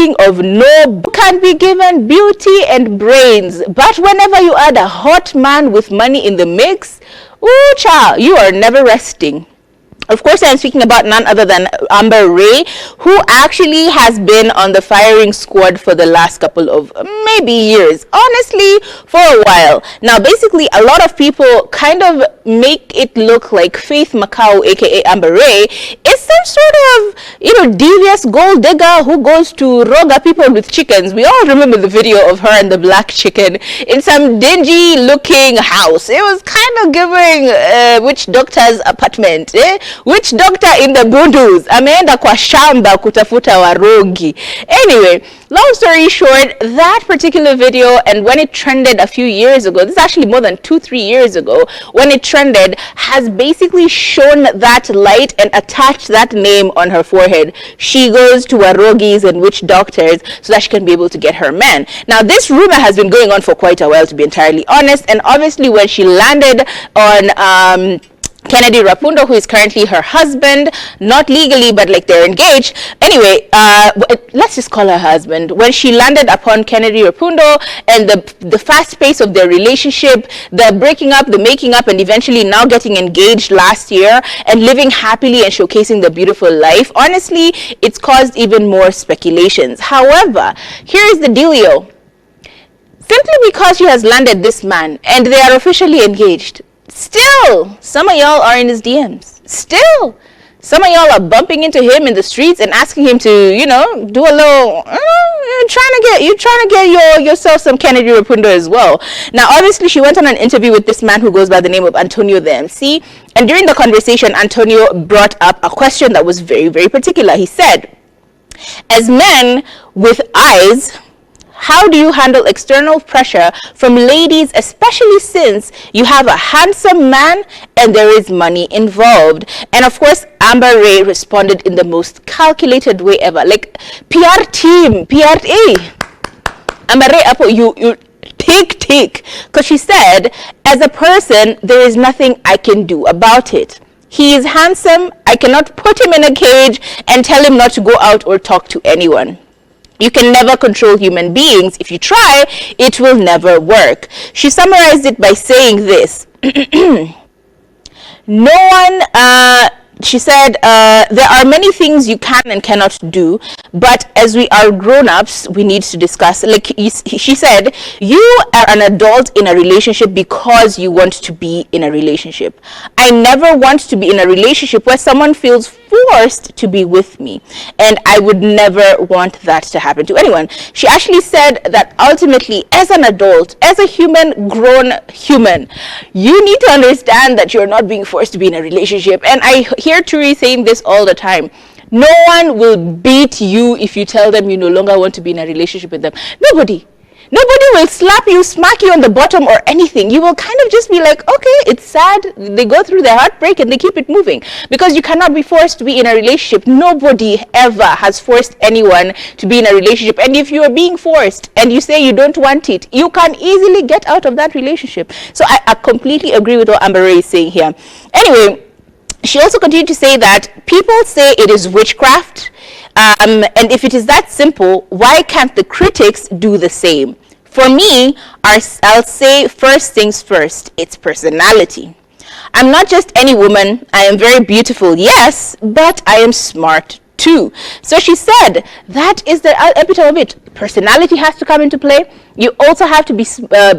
speaking of no, can be given beauty and brains, but whenever you add a hot man with money in the mix, ooh, child, you are never resting. Of course, I'm speaking about none other than Amberray, who actually has been on the firing squad for the last couple of maybe years, honestly, for a while. Now, basically, a lot of people kind of make it look like Faith Macau, aka Amberray, is some sort of, devious gold digger who goes to roga people with chickens. We all remember the video of her and the black chicken in some dingy looking house. It was kind of giving witch doctor's apartment, Witch doctor in the Bundus ameenda kwa shamba kutafuta warogi. Anyway, long story short, that particular video, and when it trended a few years ago, this is actually more than 2-3 years ago, when it trended, has basically shown that light and attached that name on her forehead. She goes to warogis and witch doctors so that she can be able to get her man. Now, this rumor has been going on for quite a while, to be entirely honest, and obviously when she landed on Kennedy Rapundo, who is currently her husband, not legally, but like they're engaged. Anyway, let's just call her husband. When she landed upon Kennedy Rapundo and the fast pace of their relationship, the breaking up, the making up, and eventually now getting engaged last year and living happily and showcasing the beautiful life, honestly, it's caused even more speculations. However, here's the dealio. Simply because she has landed this man and they are officially engaged, still, some of y'all are in his DMs. Still, some of y'all are bumping into him in the streets and asking him to, do a little, you're trying to get yourself some Kennedy Rapundo as well. Now, obviously, she went on an interview with this man who goes by the name of Antonio the MC. And during the conversation, Antonio brought up a question that was very, very particular. He said, as men with eyes, how do you handle external pressure from ladies, especially since you have a handsome man and there is money involved? And of course, Amberray responded in the most calculated way ever. Like, PR team, PRA. Amberray, you take. Because she said, as a person, there is nothing I can do about it. He is handsome. I cannot put him in a cage and tell him not to go out or talk to anyone. You can never control human beings. If you try, it will never work. She summarized it by saying this. She said, there are many things you can and cannot do, but as we are grown-ups, we need to discuss. Like she said, you are an adult in a relationship because you want to be in a relationship. I never want to be in a relationship where someone feels forced to be with me, and I would never want that to happen to anyone. She actually said that ultimately, as an adult, as a grown human, you need to understand that you're not being forced to be in a relationship. And I hear Turi saying this all the time. No one will beat you if you tell them you no longer want to be in a relationship with them. Nobody will slap you, smack you on the bottom or anything. You will kind of just be like, okay, it's sad. They go through their heartbreak and they keep it moving, because you cannot be forced to be in a relationship. Nobody ever has forced anyone to be in a relationship. And if you are being forced and you say you don't want it, you can easily get out of that relationship. So I completely agree with what Amberray is saying here. Anyway, she also continued to say that people say it is witchcraft. And if it is that simple, why can't the critics do the same? For me, I'll say first things first, it's personality. I'm not just any woman. I am very beautiful, yes, but I am smart too. So she said that is the epitome of it. Personality has to come into play. You also have to be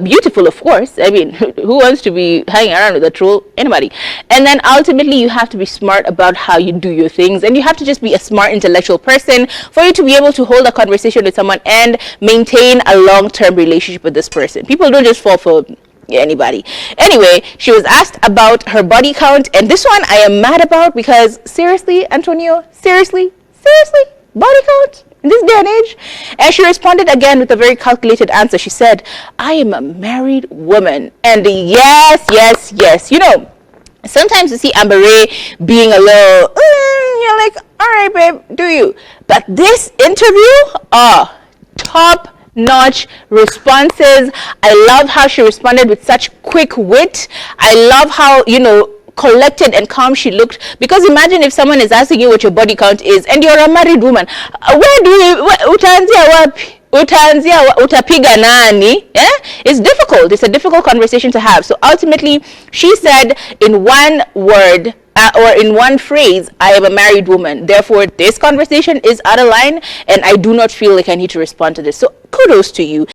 beautiful, of course. I mean, who wants to be hanging around with a troll? Anybody. And then ultimately, you have to be smart about how you do your things. And you have to just be a smart, intellectual person for you to be able to hold a conversation with someone and maintain a long-term relationship with this person. People don't just fall for anybody. Anyway, she was asked about her body count. And this one I am mad about, because seriously, Antonio, seriously, body count? In this day and age? And she responded again with a very calculated answer. She said, I am a married woman. And yes. You know, sometimes you see Amberray being a little, you're like, all right, babe, do you? But this interview, top-notch responses. I love how she responded with such quick wit. I love how, collected and calm she looked, because imagine if someone is asking you what your body count is and you're a married woman, where do you utaanzia wapi? Utapiga nani? It's difficult. It's a difficult conversation to have. So ultimately, she said in one word, or in one phrase, I am a married woman. Therefore, this conversation is out of line, and I do not feel like I need to respond to this. So kudos to you.